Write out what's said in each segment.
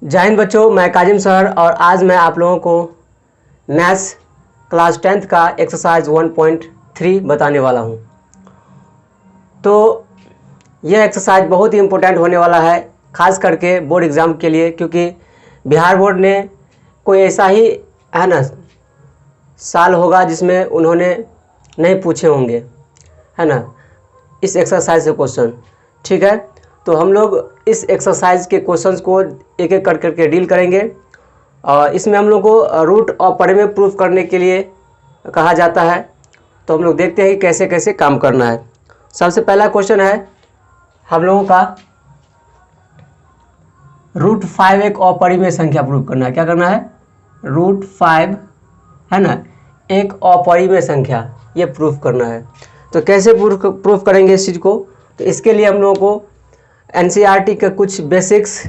जय हिंद बच्चों, मैं काजिम सर और आज मैं आप लोगों को मैथ्स क्लास 10th का एक्सरसाइज 1.3 बताने वाला हूं। तो यह एक्सरसाइज बहुत ही इम्पोर्टेंट होने वाला है, खास करके बोर्ड एग्ज़ाम के लिए, क्योंकि बिहार बोर्ड ने कोई ऐसा ही है ना साल होगा जिसमें उन्होंने नहीं पूछे होंगे, है ना, इस एक्सरसाइज से क्वेश्चन। ठीक है, तो हम लोग इस एक्सरसाइज के क्वेश्चंस को एक एक करके डील करेंगे और इसमें हम लोग को रूट और परिमेय प्रूफ करने के लिए कहा जाता है। तो हम लोग देखते हैं कि कैसे कैसे काम करना है। सबसे पहला क्वेश्चन है हम लोगों का √5 एक अपरिमेय संख्या प्रूफ करना है। क्या करना है? √5 है ना, एक अपरिमेय संख्या, ये प्रूफ करना है। तो कैसे प्रूफ करेंगे इस चीज़ को? तो इसके लिए हम लोगों को एनसीईआरटी के कुछ बेसिक्स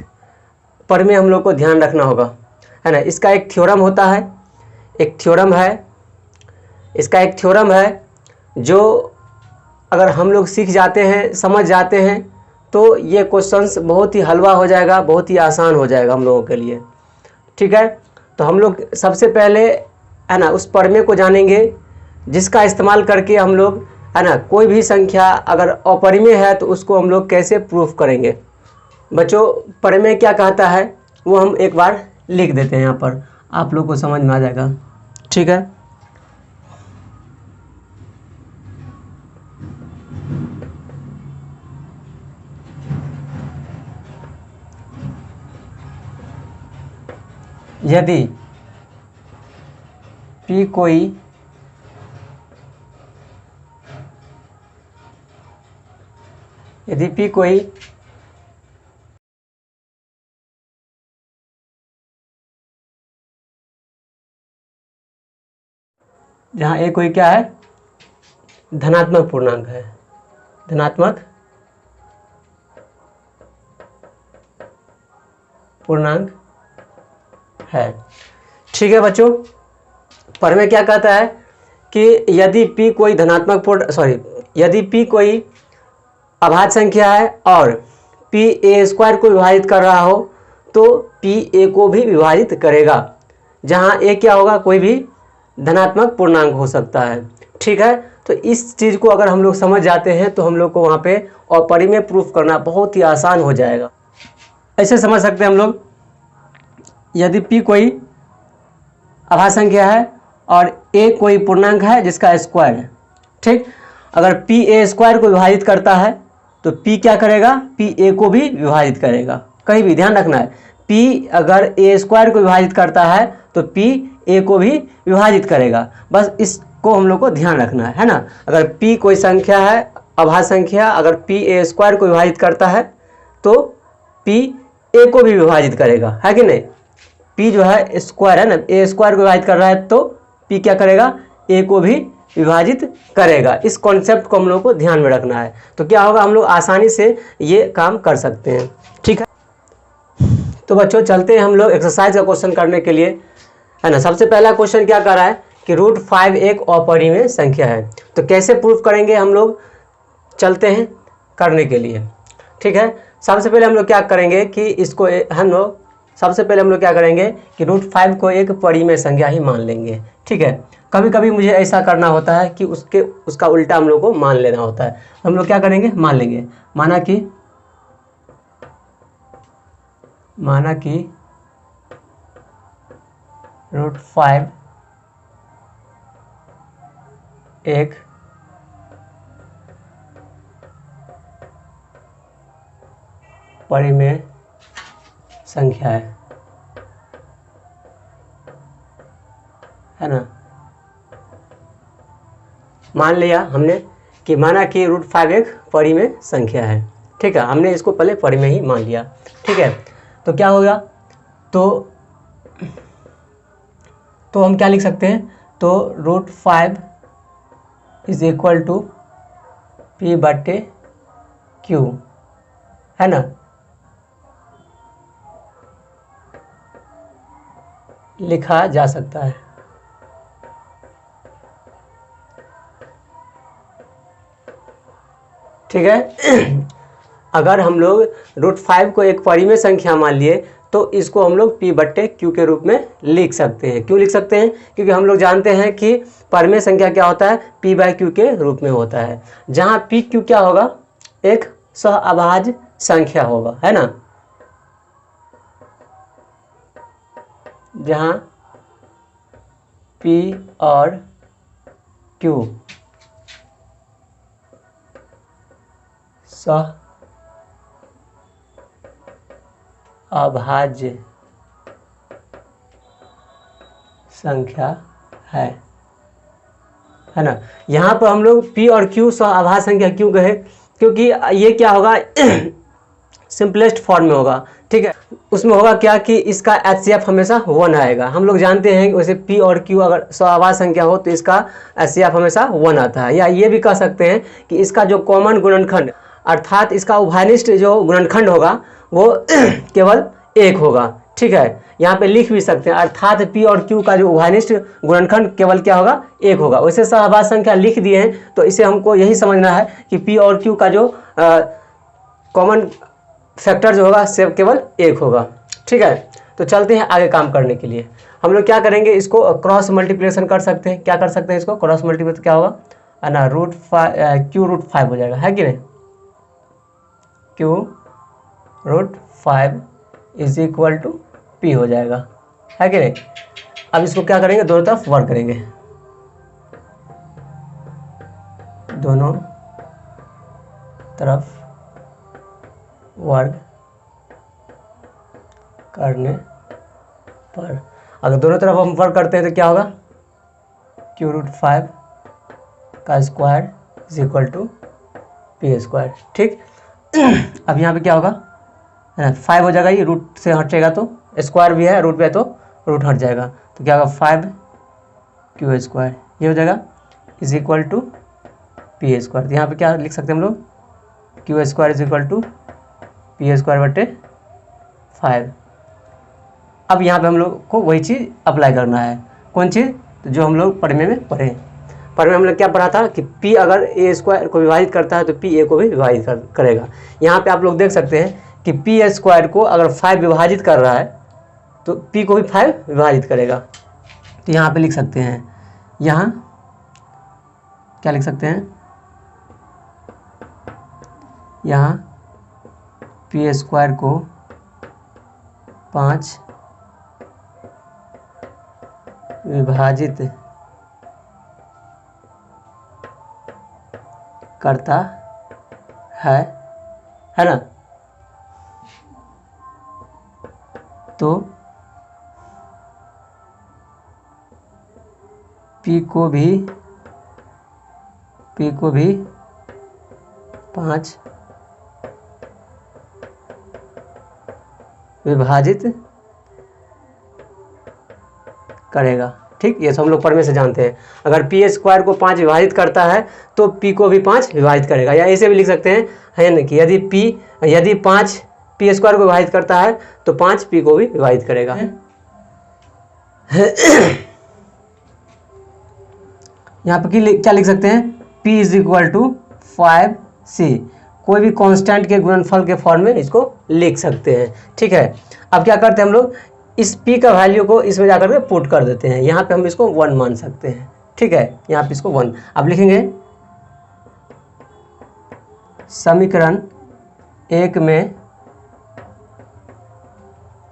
पर में हम लोग को ध्यान रखना होगा, है ना। इसका एक थ्योरम होता है, एक थ्योरम है, इसका एक थ्योरम है जो अगर हम लोग सीख जाते हैं, समझ जाते हैं, तो ये क्वेश्चंस बहुत ही हलवा हो जाएगा, बहुत ही आसान हो जाएगा हम लोगों के लिए। ठीक है, तो हम लोग सबसे पहले है ना उस प्रमेय को जानेंगे जिसका इस्तेमाल करके हम लोग है ना कोई भी संख्या अगर अपरिमेय है तो उसको हम लोग कैसे प्रूफ करेंगे। बच्चों, प्रमेय क्या कहता है वो हम एक बार लिख देते हैं यहाँ पर, आप लोग को समझ में आ जाएगा। ठीक है, यदि P कोई जहाँ ए कोई क्या है, धनात्मक पूर्णांक है, धनात्मक पूर्णांक है। ठीक है बच्चों, प्रमेय क्या कहता है कि यदि P कोई यदि P कोई अभाज्य संख्या है और P a² को विभाजित कर रहा हो तो P a को भी विभाजित करेगा, जहाँ a क्या होगा, कोई भी धनात्मक पूर्णांक हो सकता है। ठीक है, तो इस चीज़ को अगर हम लोग समझ जाते हैं तो हम लोग को वहाँ पे अपरिमेय प्रूफ करना बहुत ही आसान हो जाएगा। ऐसे समझ सकते हैं हम लोग, यदि P कोई अभाज्य संख्या है और a कोई पूर्णांक है जिसका स्क्वायर है। ठीक, अगर P a² को विभाजित करता है तो P क्या करेगा, P a को भी विभाजित करेगा। कहीं भी ध्यान रखना है, P अगर a² को विभाजित करता है तो P a को भी विभाजित करेगा। बस इसको हम लोग को ध्यान रखना है ना। अगर P कोई संख्या है, अभाज्य संख्या, अगर P a² को विभाजित करता है तो P a को भी विभाजित करेगा, है कि नहीं। P जो है स्क्वायर है ना, a² को विभाजित कर रहा है तो P क्या करेगा, a को भी विभाजित करेगा। इस कॉन्सेप्ट को हम लोग को ध्यान में रखना है, तो क्या होगा, हम लोग आसानी से ये काम कर सकते हैं। ठीक है, तो बच्चों चलते हैं हम लोग एक्सरसाइज का क्वेश्चन करने के लिए, है ना। सबसे पहला क्वेश्चन क्या कर रहा है कि √5 एक अपरिमेय संख्या है। तो कैसे प्रूफ करेंगे हम लोग, चलते हैं करने के लिए। ठीक है, सबसे पहले हम लोग क्या करेंगे कि इसको सबसे पहले हम लोग क्या करेंगे कि √5 को एक परिमेय संख्या ही मान लेंगे। ठीक है, कभी कभी मुझे ऐसा करना होता है कि उसका उल्टा हम लोग को मान लेना होता है। हम लोग क्या करेंगे, मान लेंगे, माना कि √5 एक परिमेय संख्या है ना। मान लिया हमने कि माना कि √5 एक परिमेय संख्या है। ठीक है, हमने इसको पहले परिमेय ही मान लिया। ठीक है, तो क्या होगा, तो हम क्या लिख सकते हैं, तो √5 = P/Q, है ना, लिखा जा सकता है। ठीक है। अगर हम लोग √5 को एक परिमेय संख्या मान लिए तो इसको हम लोग P बट्टे Q के रूप में लिख सकते हैं। क्यों लिख सकते हैं? क्योंकि हम लोग जानते हैं कि परमेय संख्या क्या होता है, P बाई Q के रूप में होता है, जहाँ P Q क्या होगा, एक सहअभाज्य संख्या होगा, है ना, जहाँ P और Q सहअभाज्य संख्या है ना। यहाँ पर हम लोग P और Q सहअभाज्य संख्या क्यों कहे, क्योंकि ये क्या होगा सिंपलेस्ट फॉर्म में होगा, ठीक है। उसमें होगा क्या कि इसका HCF हमेशा 1 आएगा। हम लोग जानते हैं कि वैसे P और Q अगर सहअभाज्य संख्या हो तो इसका HCF हमेशा 1 आता है। या ये भी कह सकते हैं कि इसका जो कॉमन गुणनखंड अर्थात इसका उभयनिष्ठ जो गुणनखंड होगा वो केवल 1 होगा, ठीक है। यहाँ पे लिख भी सकते हैं अर्थात P और Q का जो उभयनिष्ठ गुणनखंड केवल क्या होगा, 1 होगा। वैसे सहअभाज्य संख्या लिख दिए हैं तो इसे हमको यही समझना है कि P और Q का जो कॉमन फैक्टर जो होगा से केवल 1 होगा, ठीक है। तो चलते हैं आगे काम करने के लिए। हम लोग क्या करेंगे, इसको क्रॉस मल्टीप्लिकेशन कर सकते हैं। क्या कर सकते हैं इसको क्रॉस मल्टीप्लिकेशन, क्या होगा ना, Q√5 हो जाएगा, है कि नहीं। Q√5 is equal to P हो जाएगा, है कि नहीं। अब इसको क्या करेंगे, दोनों तरफ वर्ग करेंगे, दोनों तरफ वर्ग करने पर अगर दोनों तरफ हम वर्ग करते हैं तो क्या होगा, Q√5 का square is equal to P square, ठीक। अब यहाँ पे क्या होगा, 5 हो जाएगा, ये रूट से हटेगा तो स्क्वायर भी है, रूट पे तो रूट हट जाएगा, तो क्या होगा 5Q स्क्वायर, ये हो जाएगा is equal to P square. तो यहाँ पे क्या लिख सकते हैं हम लोग, Q square is equal to P square बटे 5। अब यहाँ पे हम लोग को वही चीज़ अप्लाई करना है, कौन चीज़, तो जो हम लोग परमेय में पढ़े। परमेय हम लोग क्या पढ़ा था कि P अगर A स्क्वायर को विभाजित करता है तो P A को भी विभाजित करेगा। यहाँ पे आप लोग देख सकते हैं कि P स्क्वायर को अगर 5 विभाजित कर रहा है तो P को भी 5 विभाजित करेगा। तो यहाँ पे लिख सकते हैं, यहाँ क्या लिख सकते हैं, यहाँ P स्क्वायर को 5 विभाजित करता है ना, तो P को भी 5 विभाजित करेगा, ठीक। ये सब हम लोग परमेय से जानते हैं, अगर P स्क्वायर को 5 विभाजित करता है तो P को भी 5 विभाजित करेगा। या ऐसे भी लिख सकते हैं, है ना, कि यदि 5 P स्क्वायर को विभाजित करता है तो 5 P को भी विभाजित करेगा। यहाँ पर क्या लिख सकते हैं, P is equal to 5C, कोई भी कांस्टेंट के गुणनफल के फॉर्म में इसको लिख सकते हैं, ठीक है। अब क्या करते हैं हम लोग, इस P का वैल्यू को इसमें जाकर के पुट कर देते हैं। यहाँ पे हम इसको 1 मान सकते हैं, ठीक है, यहाँ पे इसको 1। अब लिखेंगे समीकरण 1 में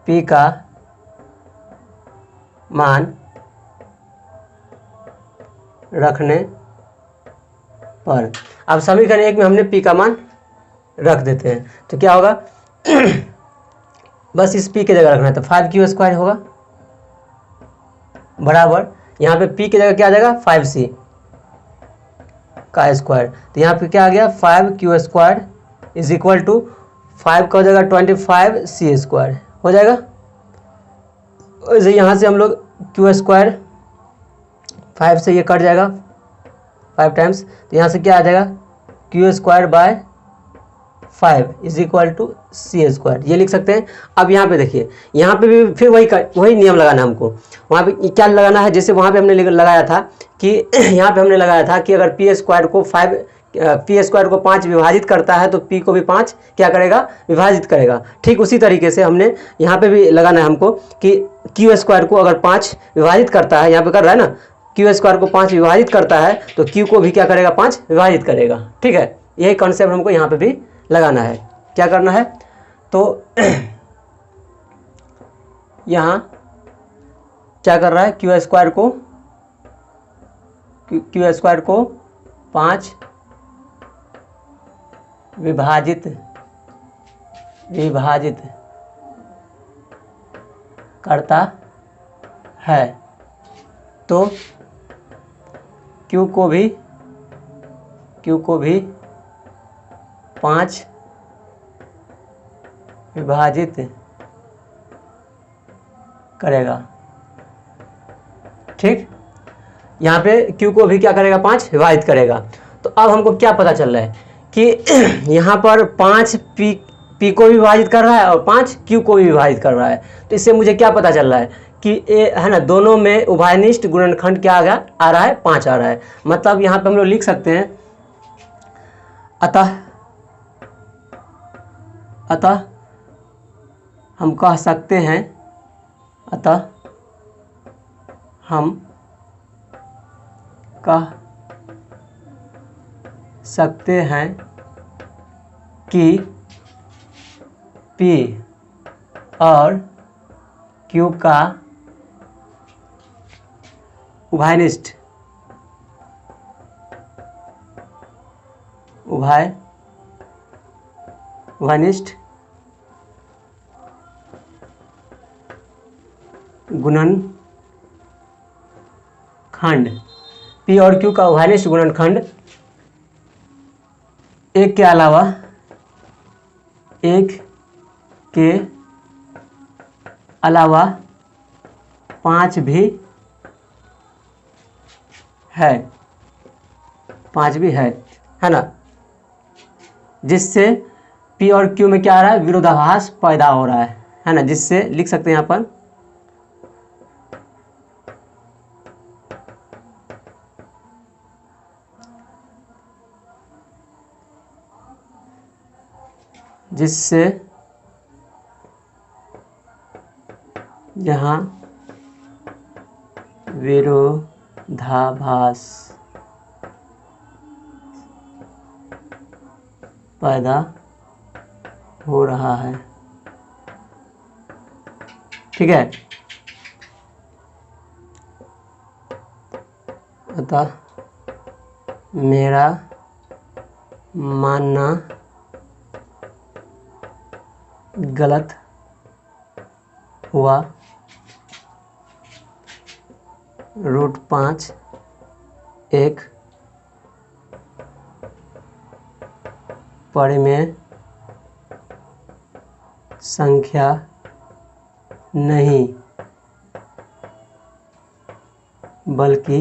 P का मान रखने पर, अब समीकरण 1 में हमने P का मान रख देते हैं तो क्या होगा बस इस P की जगह रखना है, तो 5Q स्क्वायर होगा बराबर, यहाँ पे P की जगह क्या आ जाएगा, 5C का स्क्वायर। तो यहाँ पे क्या आ गया, 5Q square is equal to 5 का हो जाएगा 25C स्क्वायर हो जाएगा। यहाँ से हम लोग Q स्क्वायर 5 से ये कट जाएगा 5 टाइम्स, तो यहाँ से क्या आ जाएगा, Q square by 5 is equal to C square, ये लिख सकते हैं। अब यहाँ पे देखिए, यहाँ पे भी फिर वही नियम लगाना है हमको। वहाँ पे क्या लगाना है, जैसे वहाँ पे हमने लगाया था कि यहाँ पे हमने लगाया था कि अगर P स्क्वायर को 5 पी स्क्वायर को 5 विभाजित करता है तो पी को भी 5 क्या करेगा, विभाजित करेगा। ठीक उसी तरीके से हमने यहाँ पे भी लगाना है हमको कि क्यू स्क्वायर को अगर 5 विभाजित करता है, यहाँ पे कर रहा है ना, क्यू स्क्वायर को 5 विभाजित करता है तो क्यू को भी क्या करेगा, 5 विभाजित करेगा। ठीक है, यही कॉन्सेप्ट हमको यहाँ पे भी लगाना है। क्या करना है, तो यहाँ क्या कर रहा है, क्यू स्क्वायर को 5 विभाजित करता है तो क्यू को भी 5 विभाजित करेगा। ठीक, यहाँ पे Q को भी क्या करेगा, 5 विभाजित करेगा। तो अब हमको क्या पता चल रहा है कि यहाँ पर 5 P को भी विभाजित कर रहा है और 5 Q को भी विभाजित कर रहा है। तो इससे मुझे क्या पता चल रहा है कि ये है ना, दोनों में उभयनिष्ठ गुणनखंड क्या आ रहा है, 5 आ रहा है। मतलब यहाँ पे हम लोग लिख सकते हैं अतः हम कह सकते हैं, अतः हम कह सकते हैं कि P और Q का उभयनिष्ठ गुणनखंड, P और Q का उभयनिष्ठ गुणनखंड एक के अलावा 5 भी है ना, जिससे P और Q में क्या आ रहा है, विरोधाभास पैदा हो रहा है ना, जिससे लिख सकते हैं यहाँ पर जिससे यहाँ विरोधाभास पैदा हो रहा है। ठीक है, अतः मेरा मानना गलत हुआ, √5 एक परिमेय संख्या नहीं बल्कि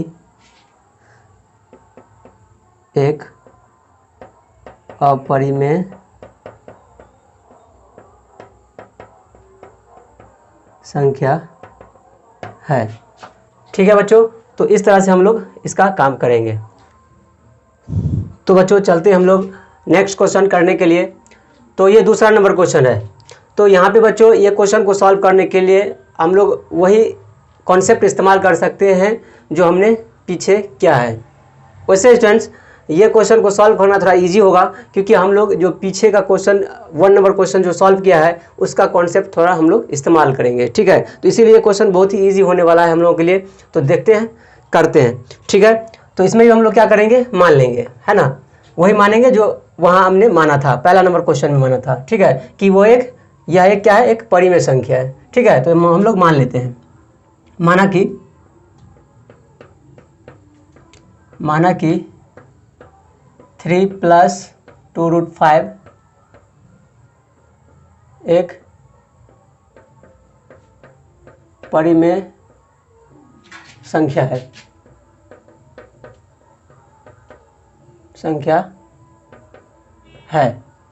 एक अपरिमेय संख्या है। ठीक है बच्चों, तो इस तरह से हम लोग इसका काम करेंगे। तो बच्चों चलते हैं हम लोग नेक्स्ट क्वेश्चन करने के लिए। तो ये दूसरा नंबर क्वेश्चन है। तो यहाँ पे बच्चों ये क्वेश्चन को सॉल्व करने के लिए हम लोग वही कॉन्सेप्ट इस्तेमाल कर सकते हैं जो हमने पीछे किया है। वैसे स्टूडेंट्स ये क्वेश्चन को सॉल्व करना थोड़ा इजी होगा, क्योंकि हम लोग जो पीछे का क्वेश्चन 1 नंबर क्वेश्चन जो सॉल्व किया है उसका कॉन्सेप्ट थोड़ा हम लोग इस्तेमाल करेंगे। ठीक है, तो इसीलिए क्वेश्चन बहुत ही इजी होने वाला है हम लोगों के लिए। तो देखते हैं, करते हैं। ठीक है, तो इसमें भी हम लोग क्या करेंगे, मान लेंगे, है ना, वही मानेंगे जो वहाँ हमने माना था, पहला नंबर क्वेश्चन में माना था। ठीक है, कि वो यह एक क्या है, एक परिमेय संख्या है। ठीक है, तो हम लोग मान लेते हैं, माना कि 3 + 2√5 एक परिमेय संख्या है।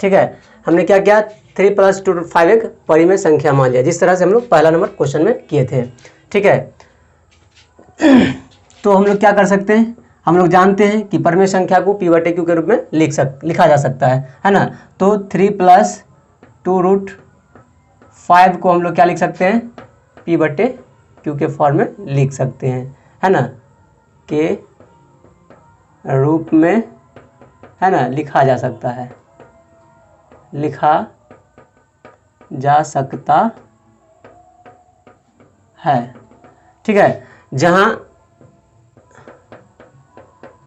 ठीक है, हमने क्या किया, 3 + 2√5 एक परिमेय संख्या मान लिया, जिस तरह से हम लोग पहला नंबर क्वेश्चन में किए थे। ठीक है, तो हम लोग क्या कर सकते हैं, हम लोग जानते हैं कि परिमेय संख्या को p बटे क्यू के रूप में लिखा जा सकता है ना। तो 3 + 2√5 को हम लोग क्या लिख सकते हैं, p बटे क्यू के फॉर्म में लिख सकते हैं, है ना, के रूप में, है ना, लिखा जा सकता है, लिखा जा सकता है। ठीक है, जहां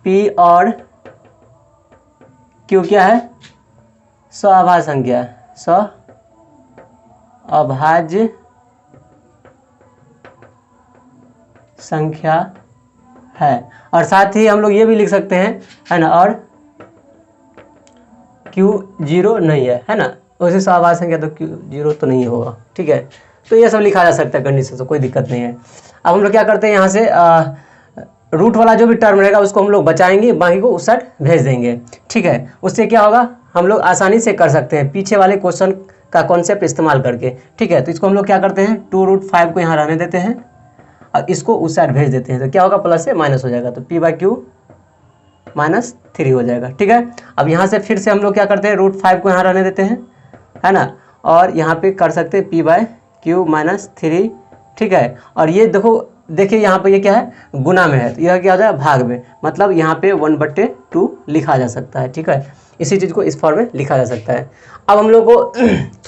p और q क्या है, स्वाभाज्य संख्या, स्वाभाज्य संख्या है। और साथ ही हम लोग ये भी लिख सकते हैं, है ना, और q 0 नहीं है ना, वैसे स्वाभाज्य संख्या तो q 0 तो नहीं होगा। ठीक है, तो ये सब लिखा जा सकता है कंडीशन से, कोई दिक्कत नहीं है। अब हम लोग क्या करते हैं, यहाँ से रूट वाला जो भी टर्म रहेगा उसको हम लोग बचाएंगे, बाकी को उस साइड भेज देंगे। ठीक है, उससे क्या होगा, हम लोग आसानी से कर सकते हैं पीछे वाले क्वेश्चन का कॉन्सेप्ट इस्तेमाल करके। ठीक है, तो इसको हम लोग क्या करते हैं, 2√5 को यहाँ रहने देते हैं और इसको उस साइड भेज देते हैं, तो क्या होगा, प्लस से माइनस हो जाएगा, तो p/q -3 हो जाएगा। ठीक है, अब यहाँ से फिर से हम लोग क्या करते हैं, √5 को यहाँ रहने देते हैं, है ना, और यहाँ पे कर सकते हैं p/q -3। ठीक है, और ये देखिए यहाँ पे ये क्या है, गुना में है, तो यह क्या हो जाएगा, भाग में, मतलब यहाँ पे 1/2 लिखा जा सकता है। ठीक है, इसी चीज़ को इस फॉर्म में लिखा जा सकता है। अब हम लोग को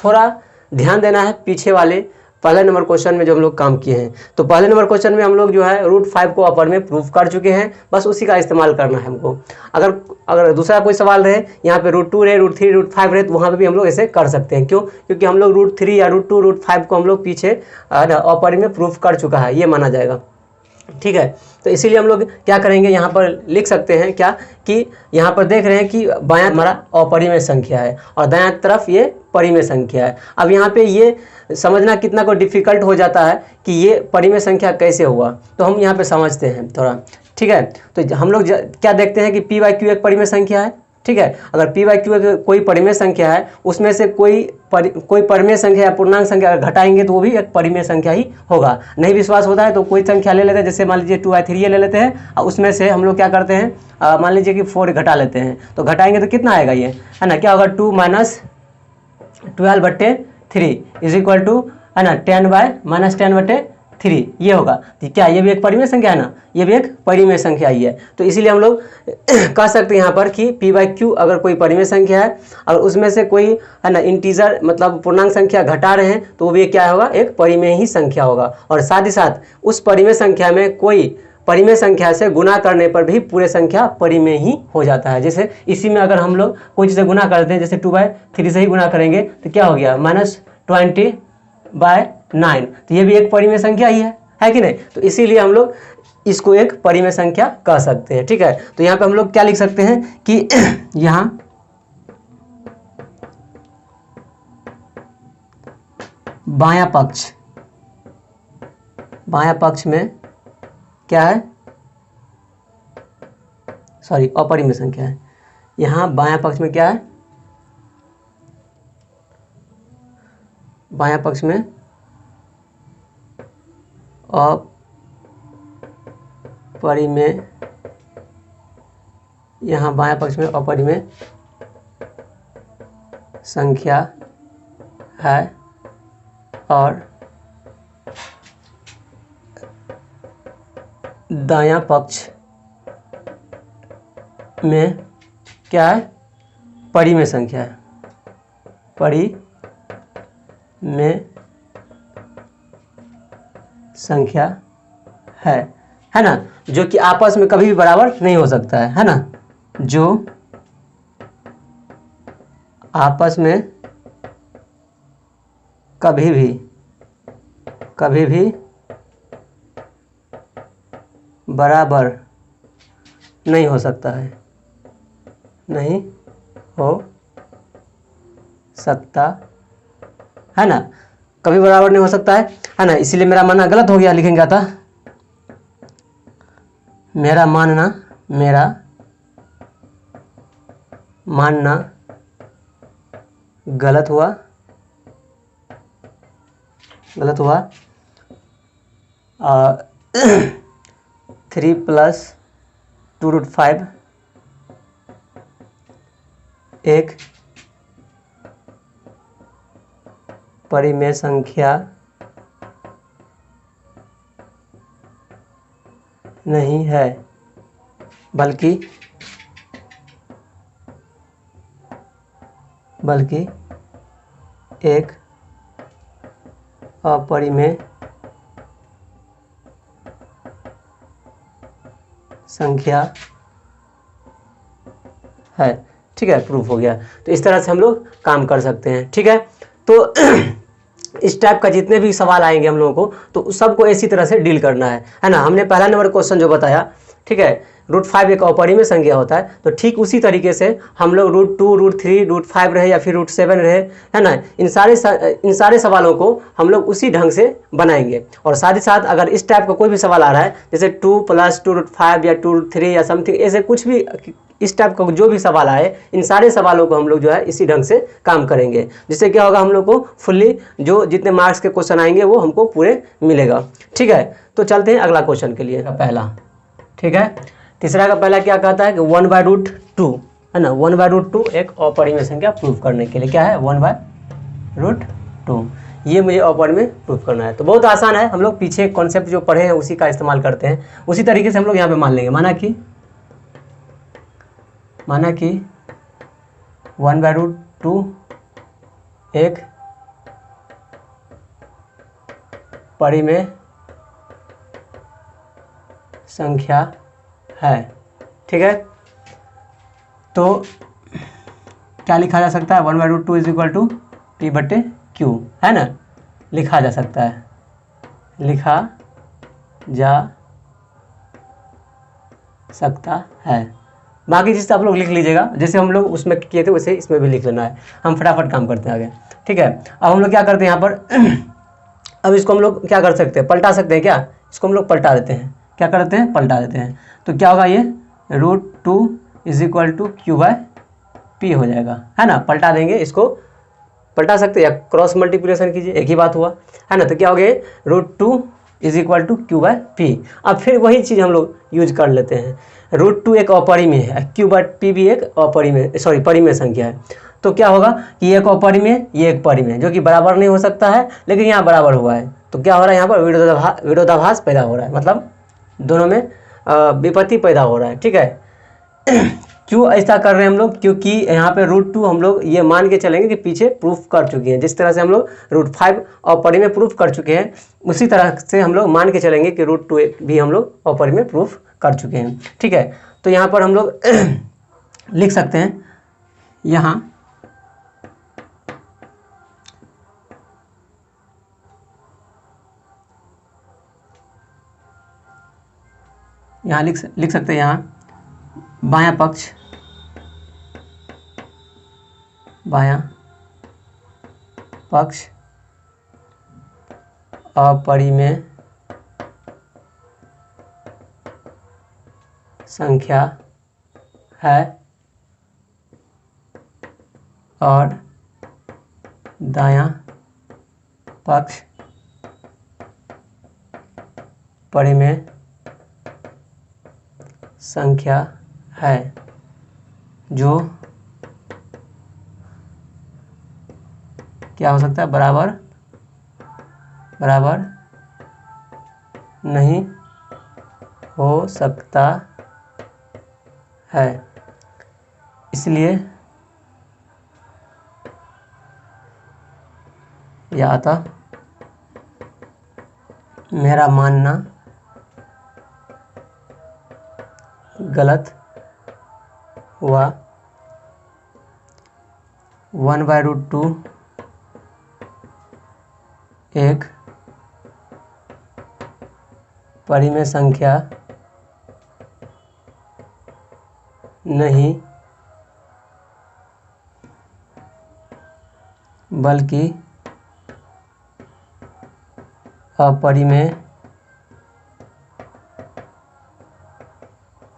थोड़ा ध्यान देना है पीछे वाले पहले नंबर क्वेश्चन में जो हम लोग काम किए हैं। तो पहले नंबर क्वेश्चन में हम लोग जो है √5 को अपर में प्रूफ कर चुके हैं, बस उसी का इस्तेमाल करना है हमको। अगर दूसरा कोई सवाल रहे, यहाँ पे √2 रहे, √3, √5 रहे, तो वहाँ पे भी हम लोग ऐसे कर सकते हैं। क्यों, क्योंकि हम लोग √3 या √2, √5 को हम लोग पीछे अपर में प्रूफ कर चुका है, ये माना जाएगा। ठीक है, तो इसीलिए हम लोग क्या करेंगे, यहाँ पर लिख सकते हैं क्या, कि यहाँ पर देख रहे हैं कि बायां हमारा अपरिमेय संख्या है और दायां तरफ ये परिमेय संख्या है। अब यहाँ पे ये समझना कितना को डिफिकल्ट हो जाता है कि ये परिमेय संख्या कैसे हुआ, तो हम यहाँ पे समझते हैं थोड़ा। ठीक है, तो हम लोग क्या देखते हैं कि p/q एक परिमेय संख्या है। ठीक है, अगर p/q कोई परिमेय संख्या है, उसमें से कोई परिमेय संख्या या पूर्णांक संख्या अगर घटाएंगे तो वो भी एक परिमेय संख्या ही होगा। नहीं विश्वास होता है तो कोई संख्या ले लेते हैं, जैसे मान लीजिए 2/3 ले लेते हैं और उसमें से हम लोग क्या करते हैं, मान लीजिए कि 4 घटा लेते हैं, तो घटाएंगे तो कितना आएगा ये, है ना, क्या होगा, 2 - 12/3 इज इक्वल टू, है ना, 10/-10/3 ये होगा। तो क्या ये भी एक परिमेय संख्या है ना, ये भी एक परिमेय संख्या ही है। तो इसीलिए हम लोग कह सकते हैं यहाँ पर कि p/q अगर कोई परिमेय संख्या है और उसमें से कोई, है ना, इंटीजर मतलब पूर्णांक संख्या घटा रहे हैं, तो वो भी क्या होगा, एक परिमेय ही संख्या होगा। और साथ ही साथ उस परिमेय संख्या में कोई परिमेय संख्या से गुना करने पर भी पूरे संख्या परिमेय ही हो जाता है। जैसे इसी में अगर हम लोग कोई चीज़ से गुना करते हैं, जैसे 2/3 से ही गुना करेंगे तो क्या हो गया, -20/9, तो ये भी एक परिमेय संख्या ही है कि नहीं। तो इसीलिए हम लोग इसको एक परिमेय संख्या कह सकते हैं। ठीक है, तो यहाँ पे हम लोग क्या लिख सकते हैं कि यहाँ बायां पक्ष में क्या है, सॉरी अपरिमेय संख्या है। यहाँ बायां पक्ष में क्या है, बायां पक्ष में अपरिमेय, यहाँ बायां पक्ष में अपरिमेय संख्या है और दायां पक्ष में क्या है, परिमेय संख्या है, परिमेय संख्या है ना, जो कि आपस में कभी भी बराबर नहीं हो सकता है ना, जो आपस में कभी भी बराबर नहीं हो सकता है, नहीं हो सकता है ना, कभी बराबर नहीं हो सकता है ना। इसीलिए मेरा मानना गलत हो गया, लिखेंगे था मेरा मानना गलत हुआ 3 + 2√5 एक परिमेय संख्या नहीं है, बल्कि एक अपरिमेय संख्या है। ठीक है, प्रूफ हो गया। तो इस तरह से हम लोग काम कर सकते हैं। ठीक है, तो इस टाइप का जितने भी सवाल आएंगे हम लोगों को, तो सबको इसी तरह से डील करना है ना। हमने पहला नंबर क्वेश्चन जो बताया, ठीक है, √5 एक अपरिमेय संख्या होता है, तो ठीक उसी तरीके से हम लोग √2, √3, √5 रहे या फिर √7 रहे, है ना, इन सारे सवालों को हम लोग उसी ढंग से बनाएंगे। और साथ ही साथ अगर इस टाइप का कोई भी सवाल आ रहा है, जैसे 2 + 2√5 या 2√3 या समथिंग, ऐसे कुछ भी इस टाइप का जो भी सवाल आए, इन सारे सवालों को हम लोग जो है इसी ढंग से काम करेंगे, जिससे क्या होगा, हम लोग को फुल्ली जो जितने मार्क्स के क्वेश्चन आएंगे वो हमको पूरे मिलेगा। ठीक है, तो चलते हैं अगला क्वेश्चन के लिए। पहला, ठीक है, तीसरा का पहला क्या कहता है कि 1/√2, है ना, 1/√2 एक अपरिमेय संख्या प्रूव करने के लिए क्या है, 1/√2, ये मुझे अपरिमेय प्रूफ करना है। तो बहुत आसान है, हम लोग पीछे कॉन्सेप्ट जो पढ़े हैं उसी का इस्तेमाल करते हैं, उसी तरीके से हम लोग यहाँ पे मान लेंगे। माना कि 1/√2 एक परिमेय संख्या है। ठीक है, तो क्या लिखा जा सकता है, 1/√2 = P/Q, है ना, लिखा जा सकता है, बाकी चीज़ आप लोग लिख लीजिएगा, जैसे हम लोग उसमें किए थे वैसे इसमें भी लिख लेना है। हम फटाफट काम करते हैं आगे। ठीक है, अब हम लोग क्या करते हैं यहाँ पर अब इसको हम लोग क्या कर सकते हैं, पलटा सकते हैं क्या, इसको हम लोग पलटा देते हैं। क्या करते हैं, पलटा देते हैं, तो क्या होगा, ये √2 = Q/P हो जाएगा, है ना। पलटा देंगे, इसको पलटा सकते हैं या क्रॉस मल्टीप्लिकेशन कीजिए, एक ही बात हुआ, है ना। तो क्या हो गया, √2 = Q/P। अब फिर वही चीज़ हम लोग यूज कर लेते हैं, √2 एक अपरिमेय है, Q/P भी एक परिमेय संख्या है। तो क्या होगा कि ये एक अपरिमेय, ये एक परिमेय, जो कि बराबर नहीं हो सकता है, लेकिन यहाँ बराबर हुआ है। तो क्या हो रहा है, यहाँ पर विरोधाभास पैदा हो रहा है, मतलब दोनों में विपत्ति पैदा हो रहा है। ठीक है, क्यों ऐसा कर रहे हैं हम लोग, क्योंकि यहाँ पे √2 हम लोग ये मान के चलेंगे कि पीछे प्रूफ कर चुके हैं। जिस तरह से हम लोग √5 अपरिमेय प्रूफ कर चुके हैं, उसी तरह से हम लोग मान के चलेंगे कि √2 भी हम लोग अपरिमेय प्रूफ कर चुके हैं। ठीक है, तो यहाँ पर हम लोग लिख सकते हैं, यहाँ लिख सकते हैं, यहाँ बायां पक्ष अपरिमेय संख्या है और दायां पक्ष परिमेय संख्या है, जो क्या हो सकता है, बराबर नहीं हो सकता है। इसलिए या तो मेरा मानना गलत हुआ, 1/√2 एक परिमेय संख्या नहीं, बल्कि अपरिमेय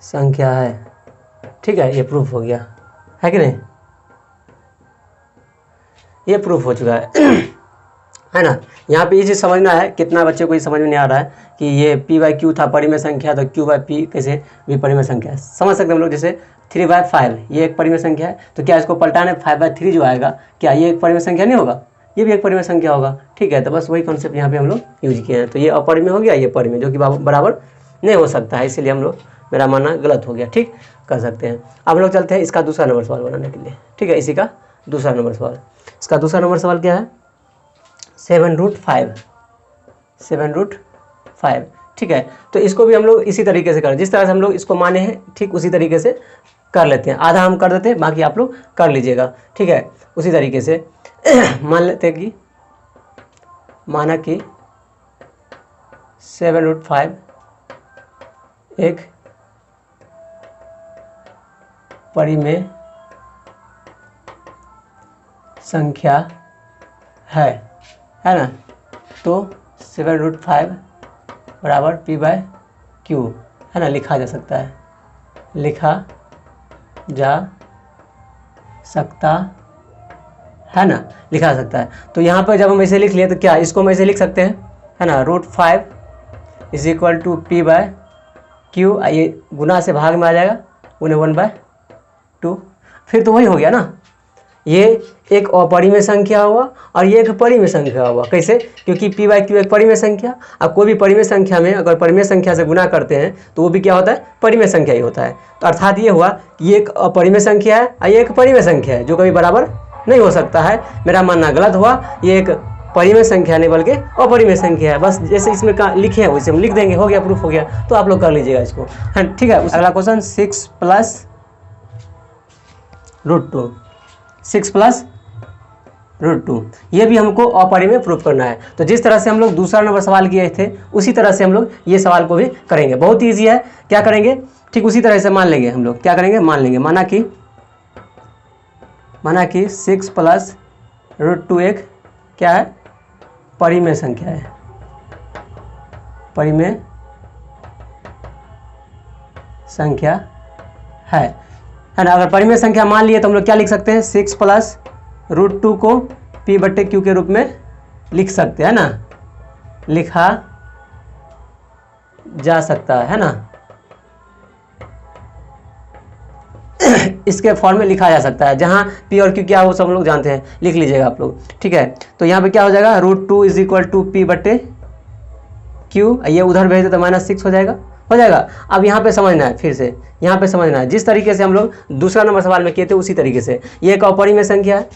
संख्या है। ठीक है, ये प्रूफ हो गया है कि नहीं, ये प्रूफ हो चुका है। है ना। यहाँ पे ये चीज़ समझना है, कितना बच्चे को ये समझ में नहीं आ रहा है कि ये p/q था परिमेय संख्या, तो q/p कैसे भी परिमेय संख्या है। समझ सकते हैं हम लोग। जैसे 3/5 ये एक परिमेय संख्या है, तो क्या इसको पलटाने 5/3 जो आएगा, क्या ये एक परिमेय संख्या नहीं होगा? ये भी एक परिमेय संख्या होगा। ठीक है, तो बस वही कॉन्सेप्ट यहाँ पे हम लोग यूज किए हैं। तो ये अपरिमेय हो गया, ये परिमेय, जो कि बराबर नहीं हो सकता है, इसीलिए हम लोग, मेरा मानना गलत हो गया। ठीक, कर सकते हैं। अब लोग चलते हैं इसका दूसरा नंबर सवाल बनाने के लिए। ठीक है, इसी का दूसरा नंबर सवाल। इसका दूसरा नंबर सवाल क्या है? 7√5। 7√5। ठीक है, तो इसको भी हम लोग इसी तरीके से करें, जिस तरह से हम लोग इसको माने हैं, ठीक उसी तरीके से कर लेते हैं। आधा हम कर देते हैं, बाकी आप लोग कर लीजिएगा। ठीक है, उसी तरीके से मान लेते हैं कि माना कि 7√5 एक परिमेय संख्या है ना। तो 7√5 बराबर p/q है ना, लिखा जा सकता है, लिखा जा सकता है ना, लिखा सकता है। तो यहाँ पर जब हम ऐसे लिख लिए तो क्या इसको हम ऐसे लिख सकते हैं, है ना, √5 = p/q। ये गुना से भाग में आ जाएगा, उन्हें 1/2। फिर तो वही हो गया ना, ये एक अपरिमेय संख्या हुआ और ये एक परिमेय संख्या हुआ। कैसे? क्योंकि p/q एक परिमेय संख्या, अब कोई भी परिमेय संख्या में अगर परिमेय संख्या से गुना करते हैं तो वो भी क्या होता है? परिमेय संख्या ही होता है। तो अर्थात ये हुआ कि ये एक अपरिमेय संख्या है और ये एक परिमेय संख्या है, जो कभी बराबर नहीं हो सकता है। मेरा मानना गलत हुआ, ये एक परिमेय संख्या नहीं बल्कि अपरिमेय संख्या है। बस जैसे इसमें लिखे हैं वैसे हम लिख देंगे, हो गया, प्रूफ हो गया। तो आप लोग कर लीजिएगा इसको। हाँ, ठीक है। अगला क्वेश्चन 6 + √2। 6 + √2, ये भी हमको अपरिमेय प्रूफ करना है। तो जिस तरह से हम लोग दूसरा नंबर सवाल किए थे उसी तरह से हम लोग ये सवाल को भी करेंगे। बहुत ईजी है। क्या करेंगे? ठीक उसी तरह से मान लेंगे हम लोग। क्या करेंगे? मान लेंगे, माना कि 6 + √2 एक क्या है? परिमेय संख्या है। परिमेय संख्या है ना। अगर परिमेय संख्या मान लिए तो हम लोग क्या लिख सकते हैं? 6 + √2 को p/q के रूप में लिख सकते हैं ना, लिखा जा सकता है ना, इसके फॉर्म में लिखा जा सकता है। जहां p और q क्या हो सब लोग जानते हैं, लिख लीजिएगा आप लोग। ठीक है, तो यहाँ पे क्या हो जाएगा? √2 = p/q। ये उधर भेज दे तो -6 हो जाएगा। अब यहाँ पे समझना है, फिर से यहाँ पे समझना है, जिस तरीके से हम लोग दूसरा नंबर सवाल में किए थे उसी तरीके से। ये एक अपरिमेय संख्या है,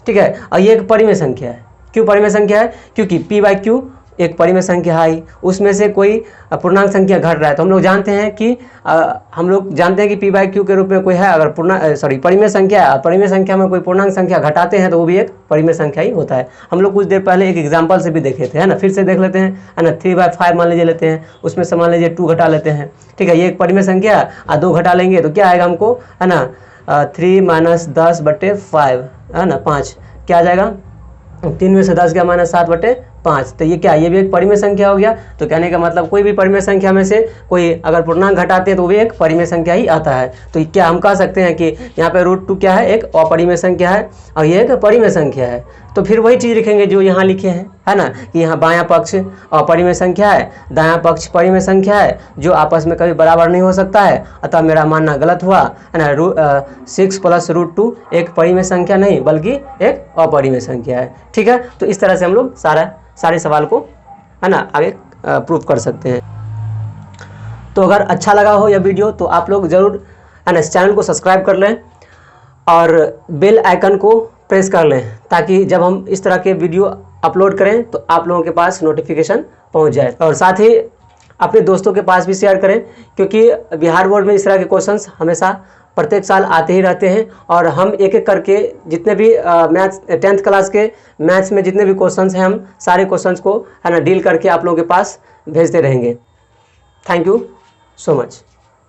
ठीक है, और ये एक परिमेय संख्या है। क्यों परिमेय संख्या है? क्योंकि p/q एक परिमेय संख्या है, उसमें से कोई पूर्णांक संख्या घट रहा है। तो हम लोग जानते हैं कि p/q के रूप में कोई है, अगर परिमेय संख्या है, परिमेय संख्या में कोई पूर्णांक संख्या घटाते हैं तो वो भी एक परिमेय संख्या ही होता है। हम लोग कुछ देर पहले एक एग्जाम्पल से भी देखे थे, है ना। फिर से देख लेते हैं, है ना। 3/5 मान लीजिए लेते हैं, उसमें से मान लीजिए 2 घटा लेते हैं। ठीक है, ये एक परिमेय संख्या और 2 घटा लेंगे तो क्या आएगा हमको, है ना, 3 - 10/5, है ना, 5 क्या आ जाएगा? 3 में से 10 क्या -7/5। तो ये क्या, ये भी एक परिमेय संख्या हो गया। तो कहने का मतलब कोई भी परिमेय संख्या में से कोई अगर पूर्णांक घटाते हैं तो वो भी एक परिमेय संख्या ही आता है। तो क्या हम कह सकते हैं कि यहाँ पे √2 क्या है? एक अपरिमेय संख्या है और ये एक परिमेय संख्या है। तो फिर वही चीज़ लिखेंगे जो यहाँ लिखे हैं, है ना, कि यहाँ बायां पक्ष अपरिमेय संख्या है, दायां पक्ष परिमेय संख्या है, जो आपस में कभी बराबर नहीं हो सकता है। अतः मेरा मानना गलत हुआ, है ना। 6 + √2 एक परिमेय संख्या नहीं बल्कि एक अपरिमेय संख्या है। ठीक है, तो इस तरह से हम लोग सारे सवाल को, है ना, आगे प्रूव कर सकते हैं। तो अगर अच्छा लगा हो यह वीडियो तो आप लोग ज़रूर, है ना, इस चैनल को सब्सक्राइब कर लें और बेल आइकन को प्रेस कर लें, ताकि जब हम इस तरह के वीडियो अपलोड करें तो आप लोगों के पास नोटिफिकेशन पहुंच जाए। और साथ ही अपने दोस्तों के पास भी शेयर करें, क्योंकि बिहार बोर्ड में इस तरह के क्वेश्चंस हमेशा प्रत्येक साल आते ही रहते हैं। और हम एक एक करके जितने भी मैथ्स 10th क्लास के मैथ्स में जितने भी क्वेश्चंस हैं, हम सारे क्वेश्चंस को, है ना, डील करके आप लोगों के पास भेजते रहेंगे। Thank you so much.